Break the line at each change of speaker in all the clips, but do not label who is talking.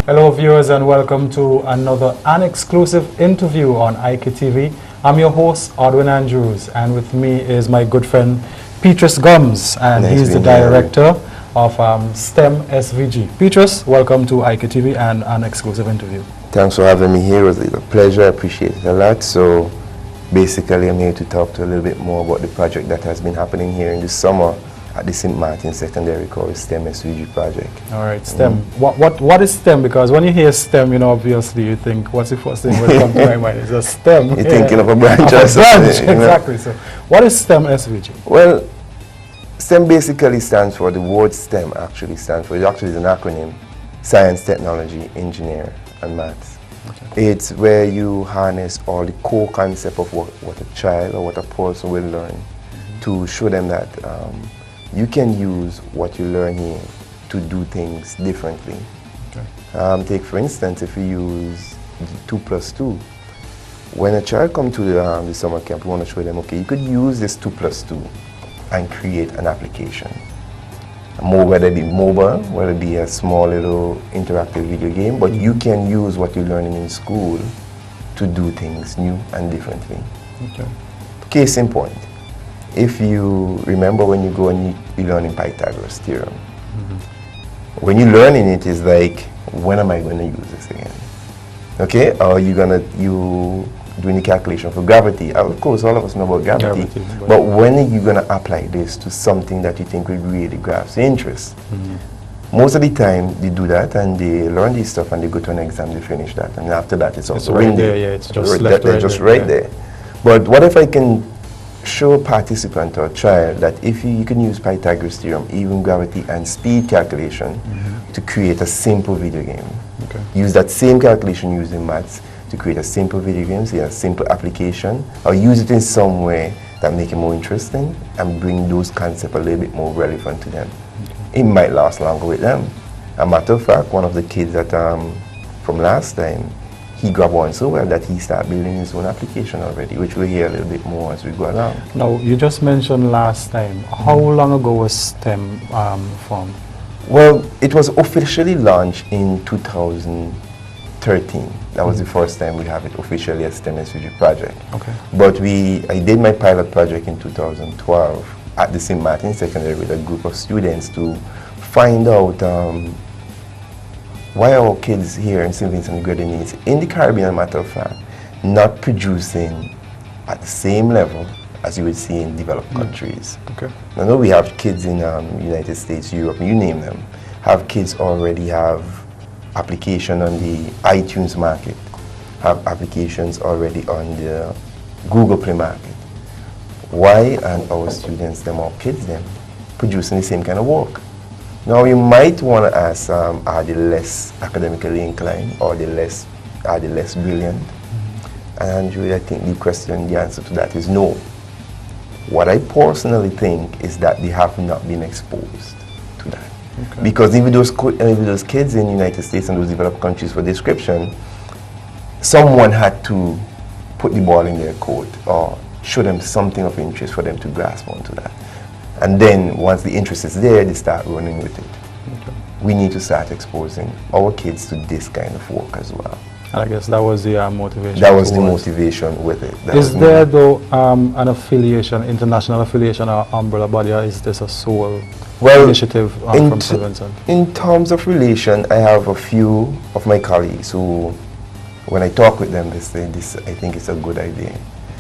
Hello viewers and welcome to another exclusive interview on IKTV. I'm your host, Odwin Andrews, and with me is my good friend Petris Gumbs, and he's the director of S.T.E.M SVG. Petris, welcome to IKTV and an exclusive interview.
Thanks for having me here. It was a pleasure. I appreciate it a lot. So basically I'm here to talk to a little bit more about the project that has been happening here in the summer at the St. Martin Secondary called S.T.E.M SVG project.
All right, S.T.E.M. What is S.T.E.M? Because when you hear S.T.E.M, you know, obviously you think, what's the first thing that comes to my mind? It's a S.T.E.M.
You're thinking of a branch or something.
Exactly. So what is S.T.E.M SVG?
Well, S.T.E.M basically stands for, the word S.T.E.M actually stands for, it actually is an acronym, Science, Technology, Engineering, and Maths. Okay. It's where you harness all the core concept of what a child or what a person will learn to show them that you can use what you learn here to do things differently. Okay. Take for instance, if you use 2 plus 2. When a child comes to the summer camp, we want to show them, okay, you could use this 2 plus 2 and create an application. Whether it be mobile, whether it be a small little interactive video game, but you can use what you're learning in school to do things new and differently. Okay. Case in point, if you remember when you go and you're learning Pythagoras theorem, when you're learning it, it's like, when am I going to use this again? Okay, or you doing the calculation for gravity. Of course, all of us know about gravity, but when are you going to apply this to something that you think will really grasp your interest? Most of the time, they do that and they learn this stuff and they go to an exam, they finish that, and after that, it's also
right there. Yeah, it's just
right there. But what if I can show a participant or a child that if you can use Pythagoras theorem, even gravity and speed calculation to create a simple video game. Okay. Use that same calculation using maths to create a simple video game, say a simple application, or use it in some way that make it more interesting and bring those concepts a little bit more relevant to them. Okay. It might last longer with them. A matter of fact, one of the kids that from last time, he grabbed on so well that he started building his own application already, which we'll hear a little bit more as we go along.
Now, you just mentioned last time. How long ago was S.T.E.M formed?
Well, it was officially launched in 2013. That was the first time we have it officially as S.T.E.M SVG project. Okay. But I did my pilot project in 2012 at the St. Martin Secondary with a group of students to find out why our kids here in St. Vincent and the Grenadines, in the Caribbean, matter of fact, not producing at the same level as you would see in developed countries. Okay. I know we have kids in United States, Europe, you name them, have kids already have application on the iTunes market, have applications already on the Google Play market. Why aren't our students, our kids, producing the same kind of work? Now you might want to ask, are they less academically inclined or are they less brilliant? And really, I think the answer to that is no. What I personally think is that they have not been exposed to that. Okay. Because even those kids in the United States and those developed countries, for description, someone had to put the ball in their court or show them something of interest for them to grasp onto that. And then once the interest is there, they start running with it. Okay. We need to start exposing our kids to this kind of work as well.
And I guess that was the motivation.
That was the motivation with it.
Is there though an affiliation, international affiliation or umbrella body, or is this a sole initiative from St. Vincent? In
terms of relation, I have a few of my colleagues who, when I talk with them, they say, I think it's a good idea.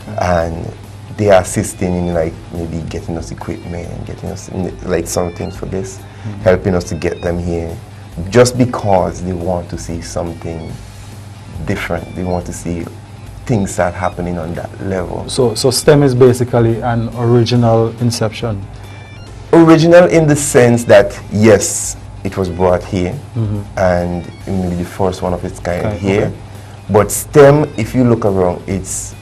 Okay. And they are assisting in like maybe getting us equipment and getting us like some things for this, helping us to get them here, just because they want to see something different. They want to see things start happening on that level. So
S.T.E.M is basically an original inception.
Original in the sense that yes, it was brought here and maybe the first one of its kind here. Okay. But S.T.E.M, if you look around, it's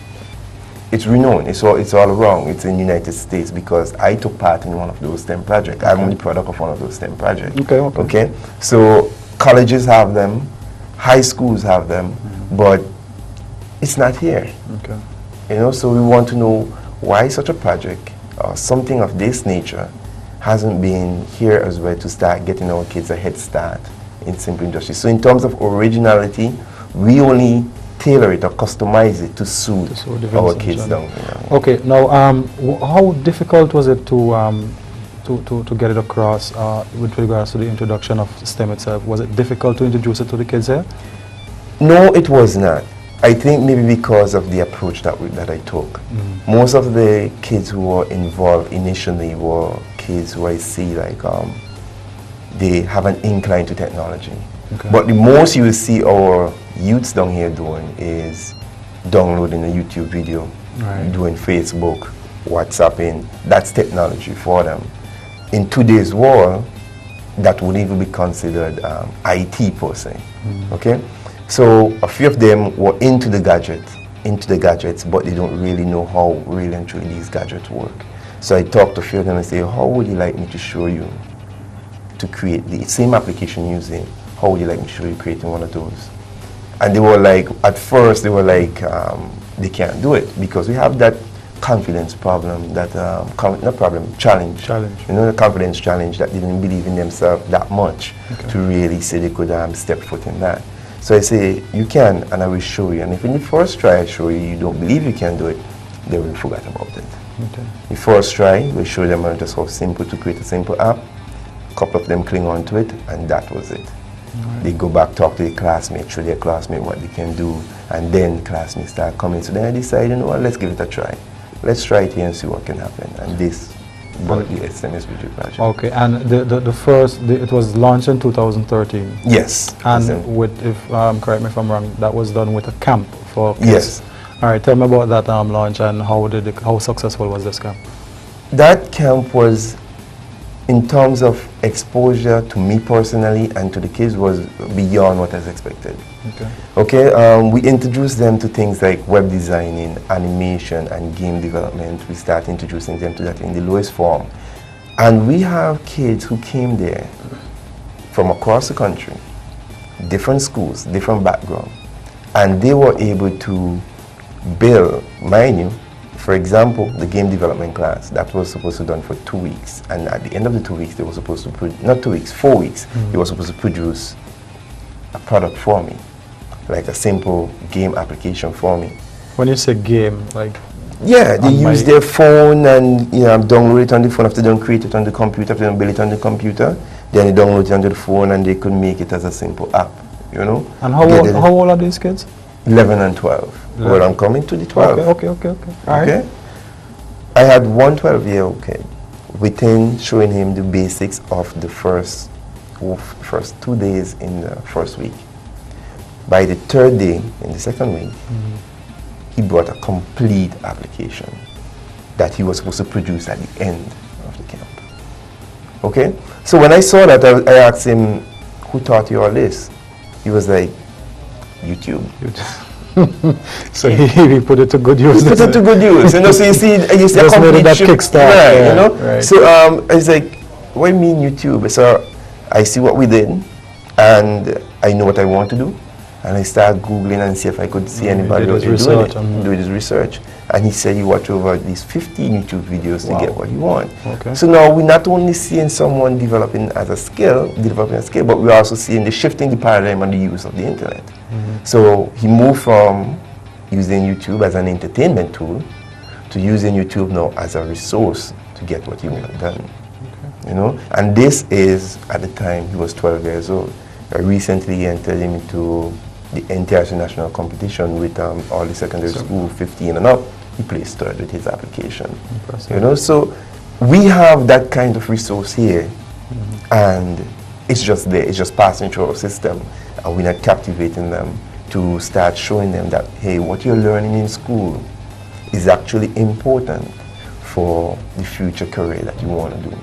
renowned. It's all around. It's in the United States because I took part in one of those S.T.E.M projects. Okay. I'm the product of one of those S.T.E.M projects. Okay. So colleges have them, high schools have them, but it's not here. Okay. You know, so we want to know why such a project or something of this nature hasn't been here as well to start getting our kids a head start in simple industry. So in terms of originality, we only tailor it or customize it to suit our kids down here.
Okay, now how difficult was it to get it across with regards to the introduction of STEM itself? Was it difficult to introduce it to the kids here?
No, it was not. I think maybe because of the approach that I took. Most of the kids who were involved initially were kids who I see like they have an incline to technology.
Okay.
But the most you will see our youths down here doing is downloading a YouTube video, doing Facebook, WhatsApping. That's technology for them. In today's world, that would even be considered IT per se. Okay? So a few of them were into the gadgets, but they don't really know how really and truly these gadgets work. So I talked to a few of them and say, how would you like me to show you to create the same application using? How would you like me to show you creating one of those? And they were like, at first they were like, they can't do it because we have that confidence problem, that challenge. You know, the confidence challenge, that they didn't believe in themselves that much to really say they could step foot in that. So I say, you can, and I will show you. And if in the first try I show you, you don't believe you can do it, they will forget about it. Okay. The first try, we show them just how simple to create a simple app. A couple of them cling on to it, and that was it. They go back, talk to their classmates, show their classmate what they can do, and then classmates start coming. So then I decided, you know what, let's give it a try. Let's try it here and see what can happen. And this brought the S.T.E.M project.
Okay, and the first, it was launched in 2013?
Yes.
And with, if correct me if I'm wrong, that was done with a camp for kids?
Yes.
All right, tell me about that launch and how successful was this camp?
That camp was, in terms of exposure to me personally and to the kids, was beyond what I was expected. Okay, we introduced them to things like web designing, animation, and game development. We started introducing them to that in the lowest form. And we have kids who came there from across the country, different schools, different backgrounds, and they were able to build, mind you, for example, the game development class, that was supposed to be done for 2 weeks. And at the end of the 2 weeks, they were supposed to, not 2 weeks, 4 weeks, they were supposed to produce a product for me, like a simple game application for me.
When you say game, like?
Yeah, they use their phone and download it on the phone. After they don't create it on the computer, after they don't build it on the computer, then they download it onto the phone and they could make it as a simple app, you know?
And how old are these kids?
11 and 12. Well, I'm coming to the 12.
Okay. All right.
I had one 12-year-old kid, within showing him the basics of the first 2 days in the first week. By the third day, in the second week, he brought a complete application that he was supposed to produce at the end of the camp. Okay? So when I saw that, I asked him, who taught you all this? He was like, YouTube.
So he put it to good use.
He put it to good use. You know, so you see a complete
that kickstart.
Right,
yeah,
you know?
Right.
So I was like, what do you mean YouTube? So I see what we did, and I know what I want to do. And I started Googling and see if I could see anybody else doing it, do his research. And he said he watched over at least 15 YouTube videos to get what he wants.
Okay.
So now we're not only seeing someone developing a skill, but we're also seeing the shifting the paradigm on the use of the internet. So he moved from using YouTube as an entertainment tool to using YouTube now as a resource to get what he wanted done. You know? And this is, at the time, he was 12 years old. I recently entered him into the international competition with all the secondary school 15 and up. He placed third with his application. Impressive. You know, so we have that kind of resource here, and it's just there. It's just passing through our system, and we're not captivating them to start showing them that, hey, what you're learning in school is actually important for the future career that you want to do.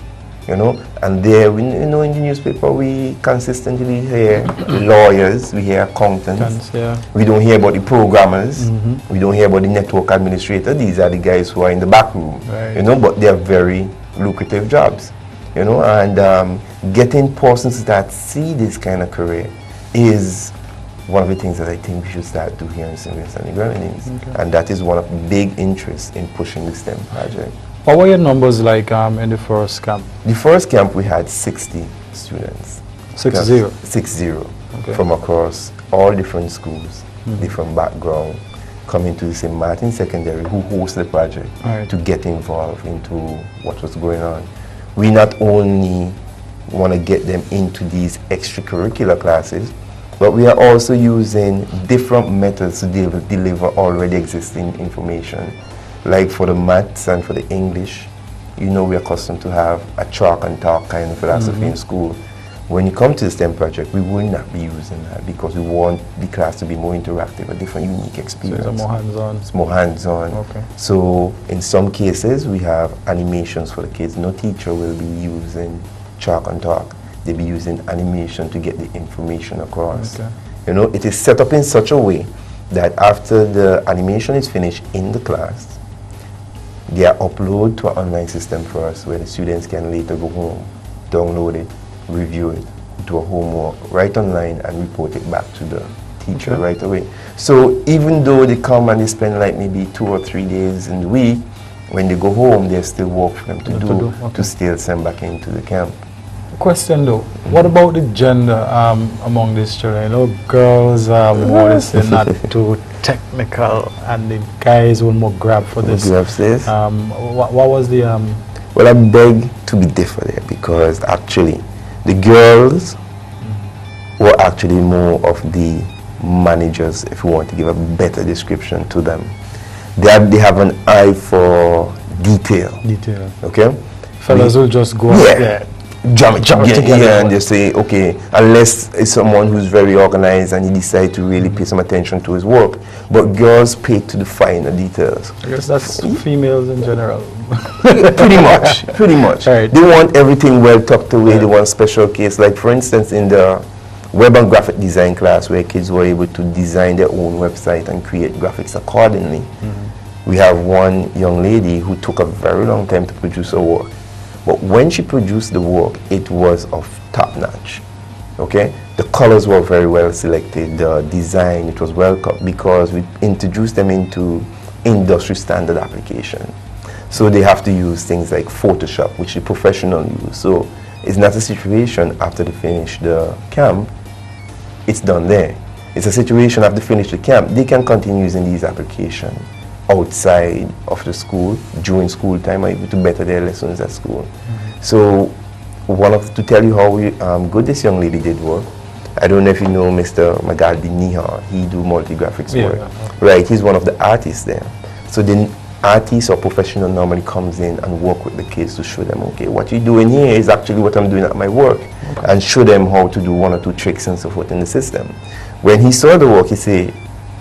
You know, and there, in the newspaper, we consistently hear lawyers, we hear accountants, we don't hear about the programmers, we don't hear about the network administrator. These are the guys who are in the back room, you know, but they're very lucrative jobs, you know, and getting persons that see this kind of career is one of the things that I think we should start doing here in St. Vincent and the Grenadines, and that is one of the big interests in pushing the STEM project.
What were your numbers like in the first camp?
The first camp we had 60 students.
6-0.
6-0.
Okay.
From across all different schools, different background, coming to the St. Martin Secondary, who hosts the project, to get involved into what was going on. We not only want to get them into these extracurricular classes, but we are also using different methods to deliver already existing information. Like for the maths and for the English, you know, we're accustomed to have a chalk and talk kind of philosophy in school. When you come to the STEM project, we will not be using that because we want the class to be more interactive, a different, unique experience.
So it's more hands-on.
It's more hands-on.
Okay.
So in some cases, we have animations for the kids. No teacher will be using chalk and talk. They'll be using animation to get the information across.
Okay.
You know, it is set up in such a way that after the animation is finished in the class, they are uploaded to an online system for us where the students can later go home, download it, review it, do a homework right online and report it back to the teacher right away. So even though they come and they spend like maybe 2 or 3 days in the week, when they go home, there's still work for them to do to still send back into the camp.
Question though, what about the gender among these children? You know, girls more or less not too technical, and the guys will more grab for this. What was the
Well, I beg to be different there because actually the girls were actually more of the managers, if we want to give a better description to them. They have an eye for detail. Okay?
Fellas will just go out there.
Jam it together and they say, okay, unless it's someone who's very organized and he decides to really pay some attention to his work. But girls pay to the finer details.
I guess that's females in general.
Pretty much.
Right.
They want everything well tucked away. They want special case. Like for instance, in the web and graphic design class where kids were able to design their own website and create graphics accordingly. We have one young lady who took a very long time to produce her work. But when she produced the work, it was of top notch. Okay? The colors were very well selected, the design, it was well cut because we introduced them into industry standard application. So they have to use things like Photoshop, which the professional use. So it's not a situation after they finish the camp, it's done there. It's a situation after they finish the camp, they can continue using these applications outside of the school, during school time, or even to better their lessons at school. So to tell you how good this young lady did work, I don't know if you know Mr. Magaldi Niha, he do multi-graphics work. Right, he's one of the artists there. So the artist or professional normally comes in and work with the kids to show them, okay, what you're doing here is actually what I'm doing at my work, and show them how to do 1 or 2 tricks and so forth in the system. When he saw the work, he said,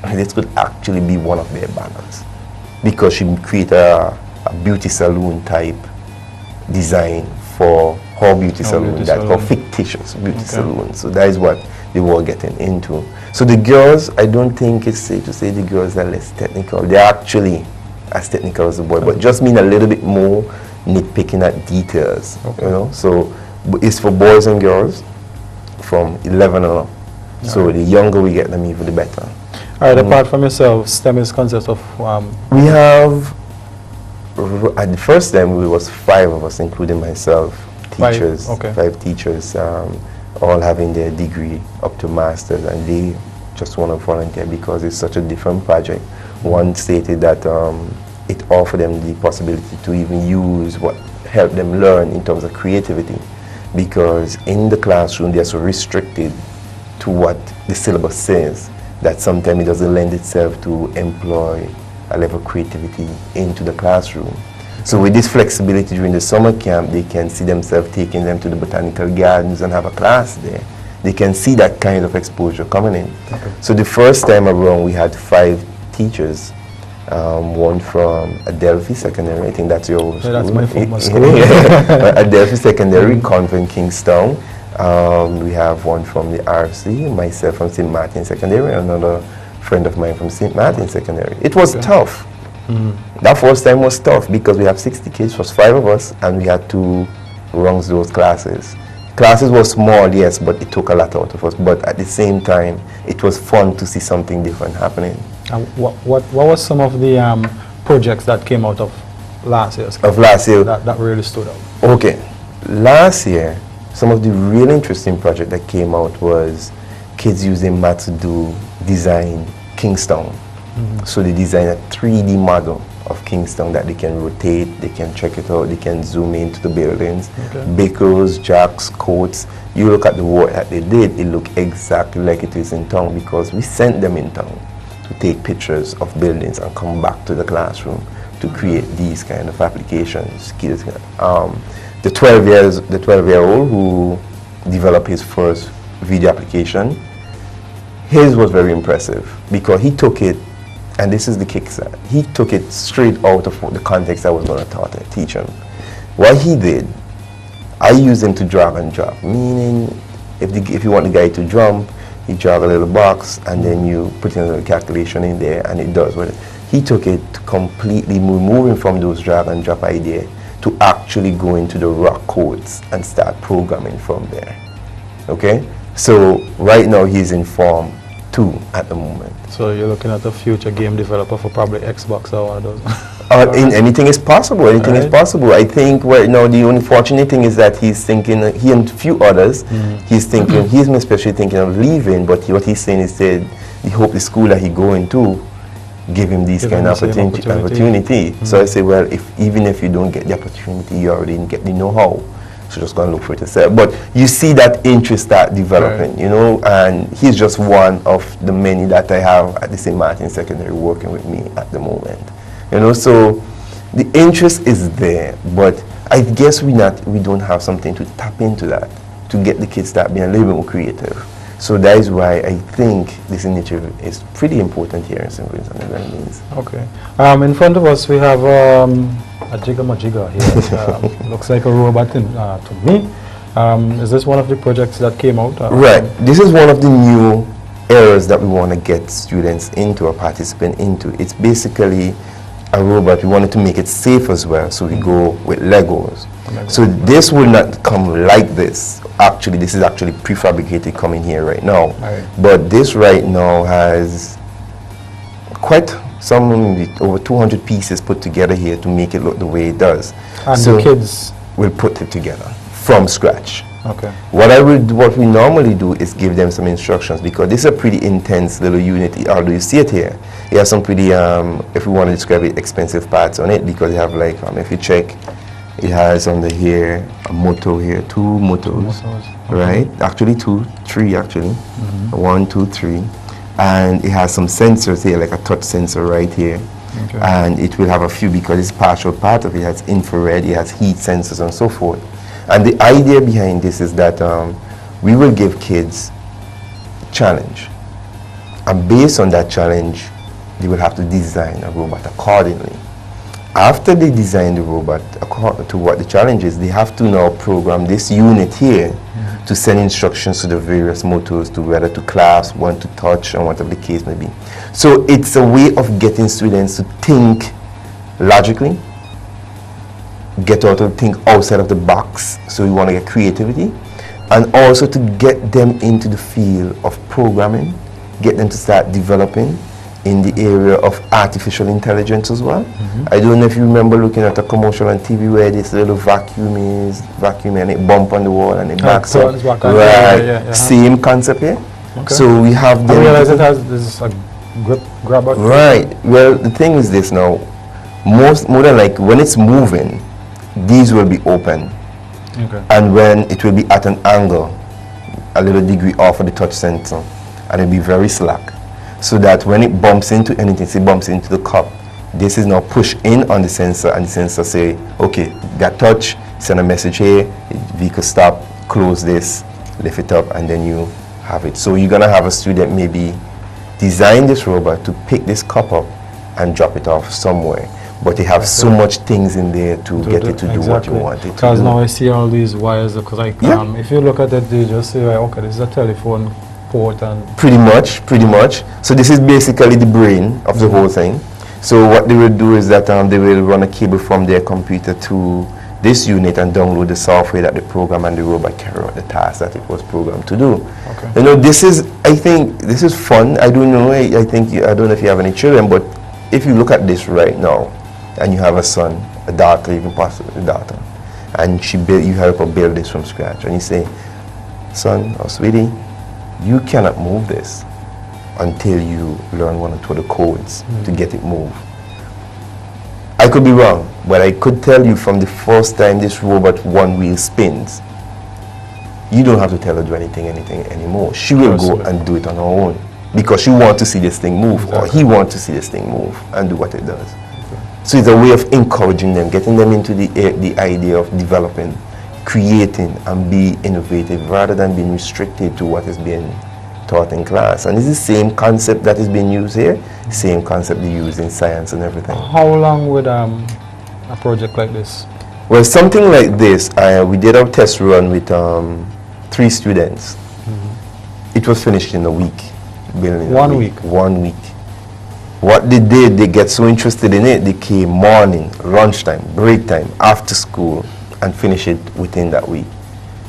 this could actually be one of their banners, because she created a beauty salon type design for her beauty salon, that's called fictitious beauty salon. So that is what they were getting into. So the girls, I don't think it's safe to say the girls are less technical. They're actually as technical as the boy, but just mean a little bit more nitpicking at details. You know, so it's for boys and girls from 11 and up. So the younger we get them, even the better.
All right, apart from yourself, STEM is consists of...
We have, at the first STEM, we was 5 of us, including myself, teachers, 5 teachers, all having their degree up to masters, and they just want to volunteer because it's such a different project. One stated that it offered them the possibility to even use what helped them learn in terms of creativity, because in the classroom they're so restricted to what the syllabus says that sometimes it doesn't lend itself to employ a level of creativity into the classroom. So with this flexibility during the summer camp, they can see themselves taking them to the botanical gardens and have a class there. They can see that kind of exposure coming in. So the first time around, we had 5 teachers. One from Adelphi Secondary, I think that's your school.
That's my former school.
Adelphi Secondary, Convent Kingstown. We have one from the RFC, myself from St. Martin Secondary, another friend of mine from St. Martin Secondary. It was tough. That first time was tough because we have 60 kids, it was 5 of us, and we had to run those classes. Classes were small, yes, but it took a lot out of us. But at the same time, it was fun to see something different happening.
And what was some of the projects that came out of last year's class?
Of last year?
That really stood out.
Okay. Last year, some of the really interesting project that came out was kids using math to do design Kingstown. So they design a 3D model of Kingstown that they can rotate, they can check it out, they can zoom into the buildings, bakers, jacks, coats. You look at the work that they did, it looked exactly like it is in town because we sent them in town to take pictures of buildings and come back to the classroom to create these kind of applications. The 12-year-old who developed his first video application, his was very impressive because he took it, and this is the kickstart, he took it straight out of the context I was going to teach him. What he did, I used him to drag and drop, meaning if you want the guy to jump, you drag a little box and then you put in a little calculation in there and it does what it. He took it to completely moving from those drag and drop idea to actually go into the rock codes and start programming from there. Okay? So right now he's in Form 2 at the moment.
So you're looking at a future game developer for probably Xbox or one of those?
Anything is possible. Anything is possible. I think right now the unfortunate thing is that he's thinking, he and a few others, he's thinking, he's especially thinking of leaving, but what he's saying is that he hope the school that he going to give him these kind of opportunity. So I say, well, even if you don't get the opportunity, you already get the know-how. So just go and look for it yourself. But you see that interest start developing, you know, and he's just one of the many that I have at the St. Martin Secondary working with me at the moment. You know, so the interest is there, but I guess we don't have something to tap into that to get the kids start being a little bit more creative. So that is why I think this initiative is pretty important here in St. Vincent and the Grenadines.
Okay. In front of us we have a jigger here. Looks like a robot to me. Is this one of the projects that came out?
Right. This is one of the new areas that we want to get students into or participant into. It's basically a robot. We wanted to make it safe as well, so we go with Legos. So this will not come like this. Actually, this is actually prefabricated coming here right now. But this right now has quite some, over 200 pieces put together here to make it look the way it does.
And so the kids
will put it together from scratch.
Okay.
What we normally do is give them some instructions because this is a pretty intense little unit. Although you see it here, it has some pretty, if we want to describe it, expensive parts on it because you have like, if you check, it has under here a motor here, 2 motors, right? Actually 2, 3 actually, 1, 2, 3. And it has some sensors here, like a touch sensor right here. And it will have a few because it's partial part of it. It has infrared, it has heat sensors and so forth. And the idea behind this is that we will give kids challenge. And based on that challenge, they will have to design a robot accordingly. After they design the robot according to what the challenge is, they have to now program this unit here to send instructions to the various motors to whether to clasp, one to touch, and whatever the case may be. So it's a way of getting students to think logically, think outside of the box, so we want to get creativity, and also to get them into the field of programming, get them to start developing in the area of artificial intelligence as well. I don't know if you remember looking at a commercial on TV where this little vacuum and it bump on the wall and it backs up. Right, same concept here. So we have them.
I realize it has this grabber.
Right, well the thing is this now, more than like when it's moving, these will be open. And when it will be at an angle, a little degree off of the touch sensor, and it'll be very slack. So that when it bumps into anything, say it bumps into the cup, this is now pushed in on the sensor and the sensor say, okay, that touch, send a message here, vehicle stop, close this, lift it up, and then you have it. So you're gonna have a student maybe design this robot to pick this cup up and drop it off somewhere. But they have so much things in there to get it to do what you want it to do.
Because now I see all these wires, because like, if you look at it, they just say, okay, this is a telephone port and... Pretty
much. So this is basically the brain of the whole thing. So what they will do is that they will run a cable from their computer to this unit and download the software that the program and the robot carry out the task that it was programmed to do. You know, I think this is fun. I don't know, I don't know if you have any children, but if you look at this right now, and you have a son, a daughter, even possibly a daughter, and you help her build this from scratch, and you say, son or sweetie, you cannot move this until you learn one or two of the codes to get it moved. I could be wrong, but I could tell you from the first time this robot one wheel spins, you don't have to tell her to do anything anymore. She will go and do it on her own because she wants to see this thing move, or he wants to see this thing move and do what it does. So it's a way of encouraging them, getting them into the idea of developing, creating, and be innovative rather than being restricted to what is being taught in class. And it's the same concept that is being used here, same concept they use in science and everything.
How long would a project like this?
Well, something like this, we did our test run with 3 students. It was finished in a week.
1 week?
1 week. What they did, they get so interested in it, they came morning, lunchtime, break time, after school, and finish it within that week.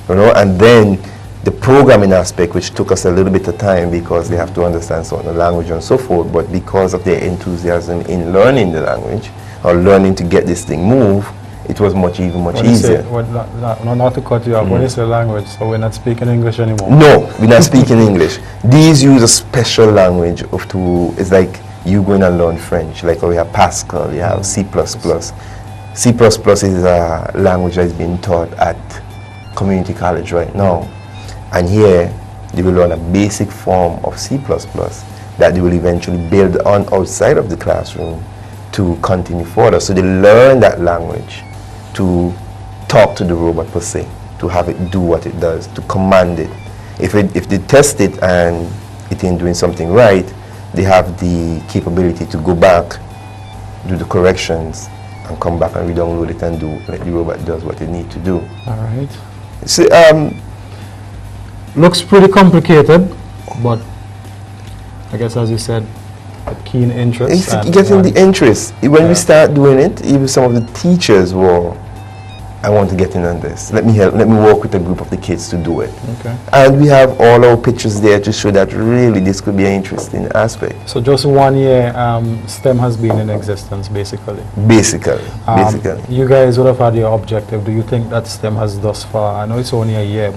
You know, and then the programming aspect, which took us a little bit of time because they have to understand some of the language and so forth, but because of their enthusiasm in learning the language, or learning to get this thing move, it was much easier.
Not to cut you off, when you say language, so we're not speaking English anymore?
No, we're not speaking English. These use a special language it's like you going and learn French, like we have Pascal, you have C++. C++ is a language that is being taught at community college right now. And here, they will learn a basic form of C++ that they will eventually build on outside of the classroom to continue further. So they learn that language to talk to the robot per se, to have it do what it does, to command it. If they test it and it ain't doing something right, they have the capability to go back, do the corrections, and come back and re-download it and do, like the robot does what it needs to do.
All right.
So,
looks pretty complicated, but I guess as you said, a keen interest.
It's getting the interest. When we start doing it, even some of the teachers were, I want to get in on this. Let me work with a group of the kids to do it.
Okay.
And we have all our pictures there to show that really this could be an interesting aspect.
So just 1 year, S.T.E.M has been in existence, basically.
Basically.
You guys would have had your objective. Do you think that S.T.E.M has thus far? I know it's only a year,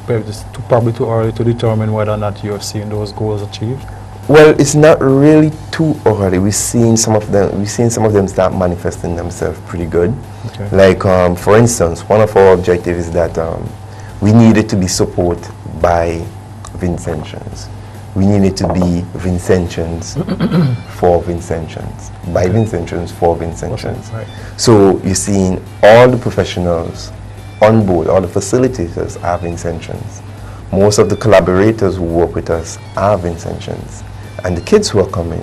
but it's probably too early to determine whether or not you're seeing those goals achieved.
Well, it's not really too early. We've seen some of them start manifesting themselves pretty good. Okay. Like, for instance, one of our objectives is that we needed to be supported by Vincentians. We needed to be Vincentians for Vincentians, by Vincentians for Vincentians. Right. So you're seeing all the professionals on board, all the facilitators are Vincentians. Most of the collaborators who work with us are Vincentians. And the kids who are coming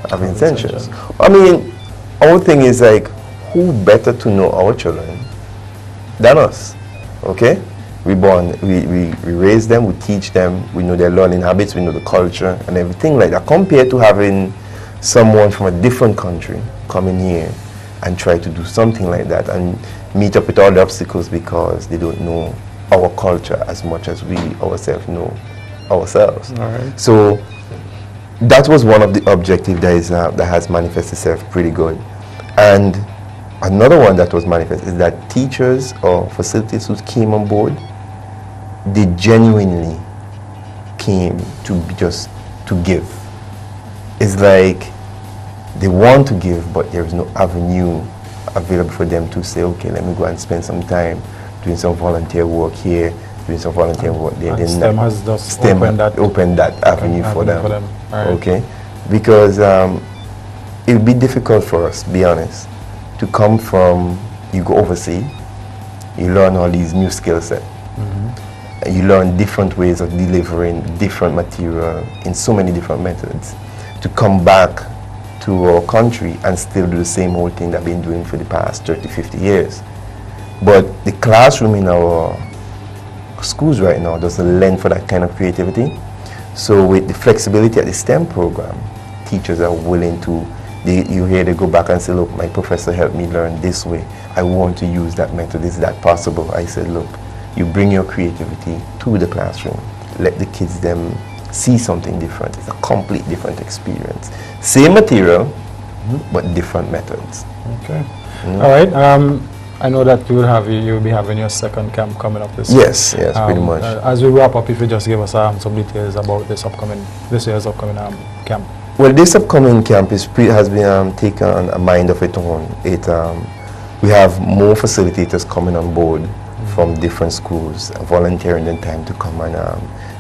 are Vincentians. I mean, our thing is like, who better to know our children than us? Okay? We raise them, we teach them, we know their learning habits, we know the culture and everything like that, compared to having someone from a different country come in here and try to do something like that and meet up with all the obstacles because they don't know our culture as much as we ourselves know ourselves. All right. So that was one of the objectives that has manifested itself pretty good. And another one that was manifest is that teachers or facilitators who came on board, they genuinely came to give. It's like they want to give, but there is no avenue available for them to say, okay, let me go and spend some time doing some volunteer work here, doing some volunteer work there.
And S.T.E.M has just
opened that avenue for them.
Right.
Okay, because it would be difficult for us, to be honest, to come from, you go overseas, you learn all these new skill sets, and you learn different ways of delivering different material in so many different methods, to come back to our country and still do the same old thing that we've been doing for the past 30, 50 years. But the classroom in our schools right now doesn't lend for that kind of creativity. So with the flexibility at the S.T.E.M program, teachers are willing to, they go back and say, look, my professor helped me learn this way. I want to use that method. Is that possible? I said, look, you bring your creativity to the classroom. Let the kids them see something different. It's a complete different experience. Same material, but different methods.
Okay. All right. I know that you'll be having your second camp coming up this
Yes, pretty much.
As we wrap up, if you just give us some details about this year's upcoming camp.
Well, this upcoming camp has been taken a mind of its own. We have more facilitators coming on board from different schools, volunteering their time to come and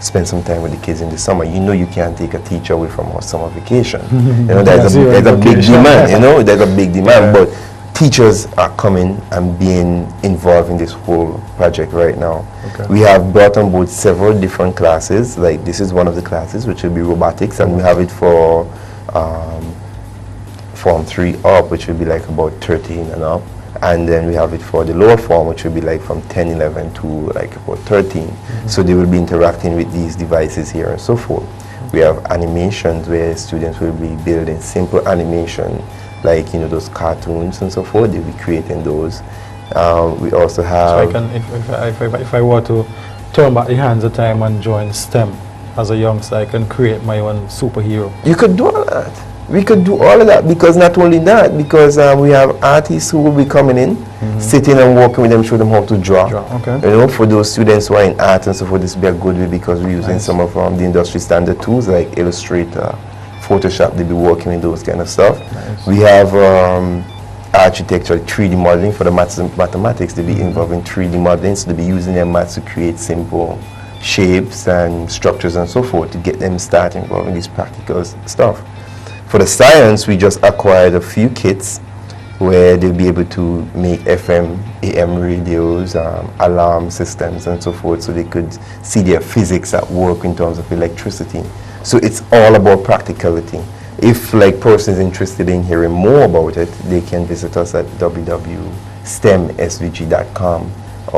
spend some time with the kids in the summer. You know, you can't take a teacher away from our summer vacation. You know, there's a big demand. You know, there's a big demand, but teachers are coming and being involved in this whole project right now. Okay. We have brought on board several different classes. Like this is one of the classes, which will be robotics, and we have it for Form 3 up, which will be like about 13 and up. And then we have it for the lower form, which will be like from 10, 11 to like about 13. So they will be interacting with these devices here and so forth. We have animations where students will be building simple animation, like, you know, those cartoons and so forth. They'll be creating those. We also have...
So if I were to turn back the hands of time and join STEM as a youngster, I can create my own superhero.
You could do all that. We could do all of that, because not only that, because we have artists who will be coming in, sitting and working with them, show them how to draw.
Okay.
You know, for those students who are in art and so forth, this will be a good way, because we're using some of the industry standard tools like Illustrator, Photoshop. They'll be working with those kind of stuff. We have architecture, 3D modeling for the maths and mathematics. They'll be involved in 3D modeling, so they'll be using their maths to create simple shapes and structures and so forth to get them started involved in this practical stuff. For the science, we just acquired a few kits where they'll be able to make FM, AM radios, alarm systems and so forth, so they could see their physics at work in terms of electricity. So it's all about practicality. If like persons interested in hearing more about it, they can visit us at www.stemsvg.com.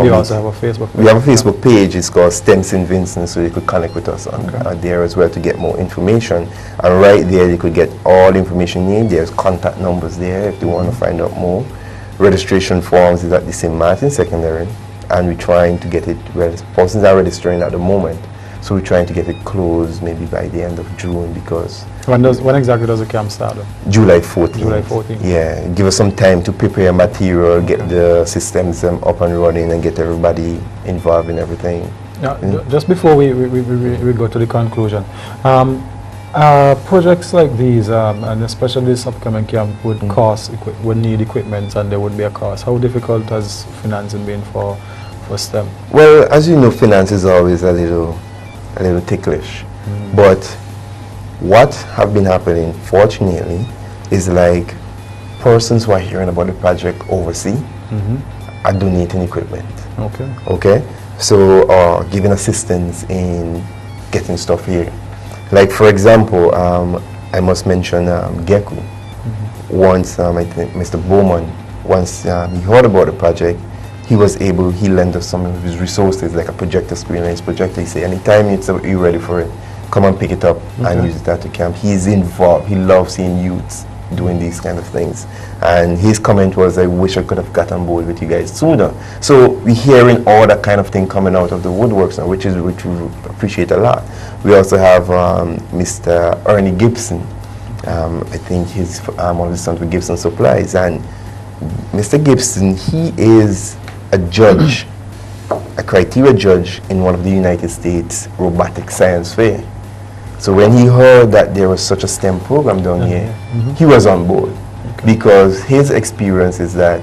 We also have a Facebook page.
We have a Facebook page. It's called STEM St. Vincent, so you could connect with us on there as well to get more information. And right there, you could get all the information you need. There's contact numbers there if you want to find out more. Registration forms is at the St. Martin Secondary, and we're trying to get it, well, persons are registering at the moment, so we're trying to get it closed maybe by the end of June, because...
When exactly does the camp start?
July 14th.
July 14th.
Yeah, give us some time to prepare material, get the systems up and running, and get everybody involved in everything.
Just before we go to the conclusion, projects like these, and especially this upcoming camp, would would need equipment, and there would be a cost. How difficult has financing been for STEM?
Well, as you know, finance is always a little ticklish, but what have been happening, fortunately, is like persons who are hearing about the project overseas are donating equipment. Okay. So giving assistance in getting stuff here. Like for example, I must mention Geku. Once I think Mr. Bowman, once he heard about the project, he lent us some of his resources, like a projector screen and his projector. He said, anytime you're ready for it, come and pick it up and use it at the camp. He's involved. He loves seeing youths doing these kind of things. And his comment was, I wish I could have got on board with you guys sooner. So we're hearing all that kind of thing coming out of the woodworks now, which we appreciate a lot. We also have Mr. Ernie Gibson. I think he's one of the sons with Gibson Supplies. And Mr. Gibson, he is a judge, a criteria judge in one of the United States robotic science fair. So when he heard that there was such a STEM program down here, he was on board, because his experience is that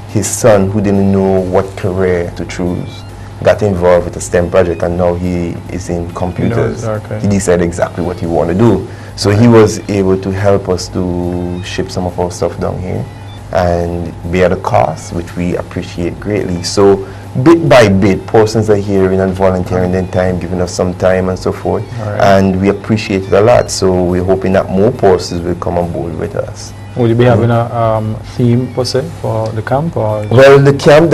his son, who didn't know what career to choose, got involved with a STEM project, and now he is in computers. He decided exactly what he wanted to do. So he was able to help us to ship some of our stuff down here and bear the cost, which we appreciate greatly. So bit by bit, persons are hearing and volunteering their time, giving us some time and so forth, and we appreciate it a lot. So we're hoping that more persons will come on board with us.
Will you be having a theme per se for the camp? Or
well, the theme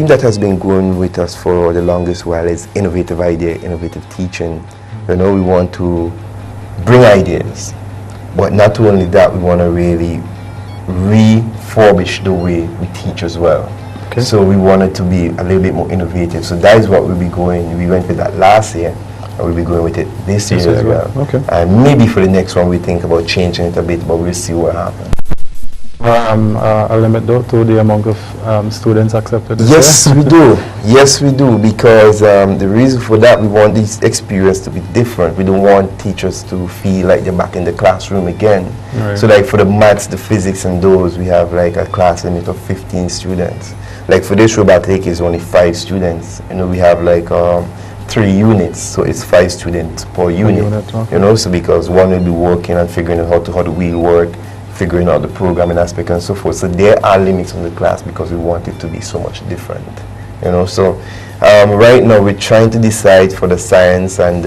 that has been going with us for the longest while is innovative idea, innovative teaching. You know, we want to bring ideas, but not only that, we want to really refurbish the way we teach as well. So we wanted to be a little bit more innovative. So that is what we'll be going. We went with that last year, and we'll be going with it this year as well. And maybe for the next one we think about changing it a bit, but we'll see what happens.
A limit though to the amount of students accepted?
Yes, we do. Yes, we do, because the reason for that, we want this experience to be different. We don't want teachers to feel like they're back in the classroom again.
Right.
So like for the maths, the physics and those, we have like a class limit of 15 students. Like for this robotic, it's only 5 students. You know, we have like 3 units, so it's 5 students per unit.
Okay.
You know, so because one will be working and figuring out how the wheel work, figuring out the programming aspect and so forth. So there are limits on the class because we want it to be so much different. You know, so right now we're trying to decide for the science and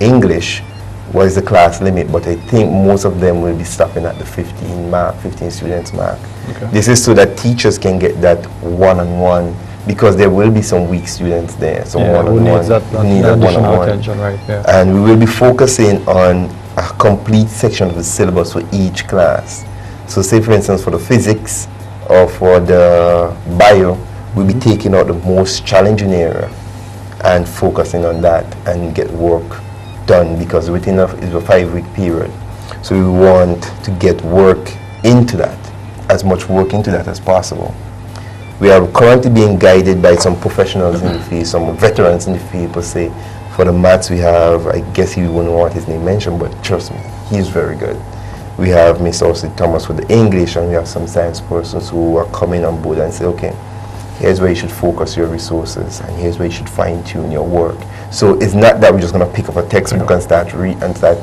English what is the class limit, but I think most of them will be stopping at the 15 students mark.
Okay.
This is so that teachers can get that one-on-one, because there will be some weak students there, some one-on-one,
who needs that additional attention, right? Yeah.
And we will be focusing on a complete section of the syllabus for each class. So say for instance for the physics or for the bio, we'll be taking out the most challenging area and focusing on that and get work done, because within it's a 5-week period. So we want to get work into that, as much work into that as possible. We are currently being guided by some professionals in the field, some veterans in the field per se. For the maths, we have, I guess he wouldn't want his name mentioned, but trust me, he's very good. We have Mr. S.T.E.M. Thomas with the English, and we have some science persons who are coming on board and say, okay, here's where you should focus your resources, and here's where you should fine-tune your work. So it's not that we're just going to pick up a textbook and start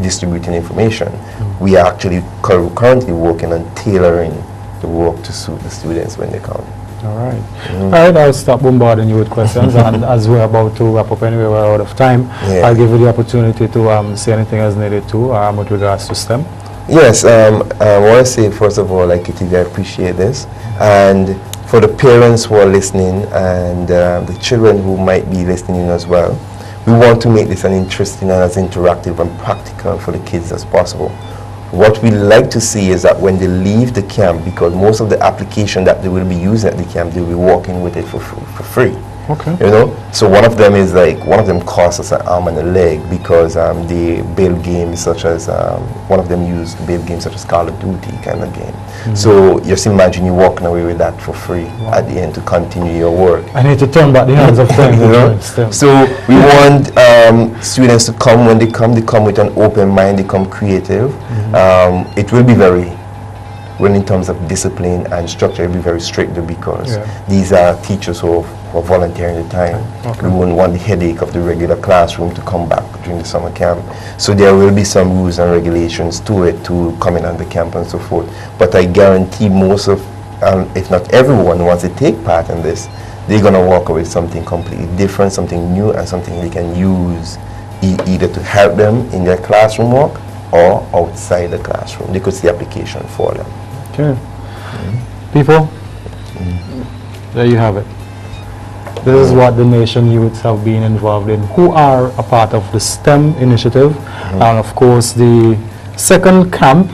distributing information. We are actually currently working on tailoring the work to suit the students when they come.
All right. All right, I'll stop bombarding you with questions. And as we're about to wrap up anyway, we're out of time.
Yeah.
I'll give you the opportunity to say anything as needed to with regards to STEM.
Yes, I want to say, first of all, like I appreciate this. And for the parents who are listening and the children who might be listening as well, we want to make this an interesting and as interactive and practical for the kids as possible. What we like to see is that when they leave the camp, because most of the application that they will be using at the camp, they'll be working with it for free.
Okay.
You know, so one of them costs us an arm and a leg, because they build games such as one of them used to build games such as Call of Duty kind of game. So just imagine you walking away with that for free at the end to continue your work.
I need to turn back the hands of time.
You know? So we want students to come. When they come with an open mind, they come creative. It will be when in terms of discipline and structure, it will be very strict, because these are teachers who are volunteering the time.
Okay.
We wouldn't want the headache of the regular classroom to come back during the summer camp. So there will be some rules and regulations to it, to coming on the camp and so forth. But I guarantee most of, if not everyone, wants to take part in this, they're going to walk away with something completely different, something new, and something they can use either to help them in their classroom work or outside the classroom. They could see application for them.
Okay. People, there you have it. This is what the nation youths have been involved in, who are a part of the STEM initiative. And of course, the second camp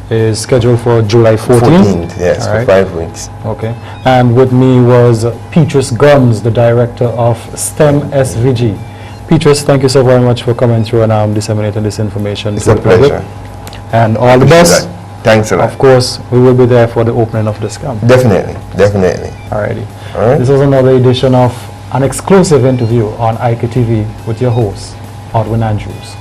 is scheduled for July 14th.
Yes, for 5 weeks.
Okay. And with me was Petris Gumbs, the director of STEM SVG. Petris, thank you so very much for coming through and disseminating this information.
It's a pleasure.
And all the best.
Thanks a lot.
Of course, we will be there for the opening of this camp.
Definitely, definitely.
Alrighty.
All right.
This was another edition of an exclusive interview on IKTV with your host, Edwin Andrews.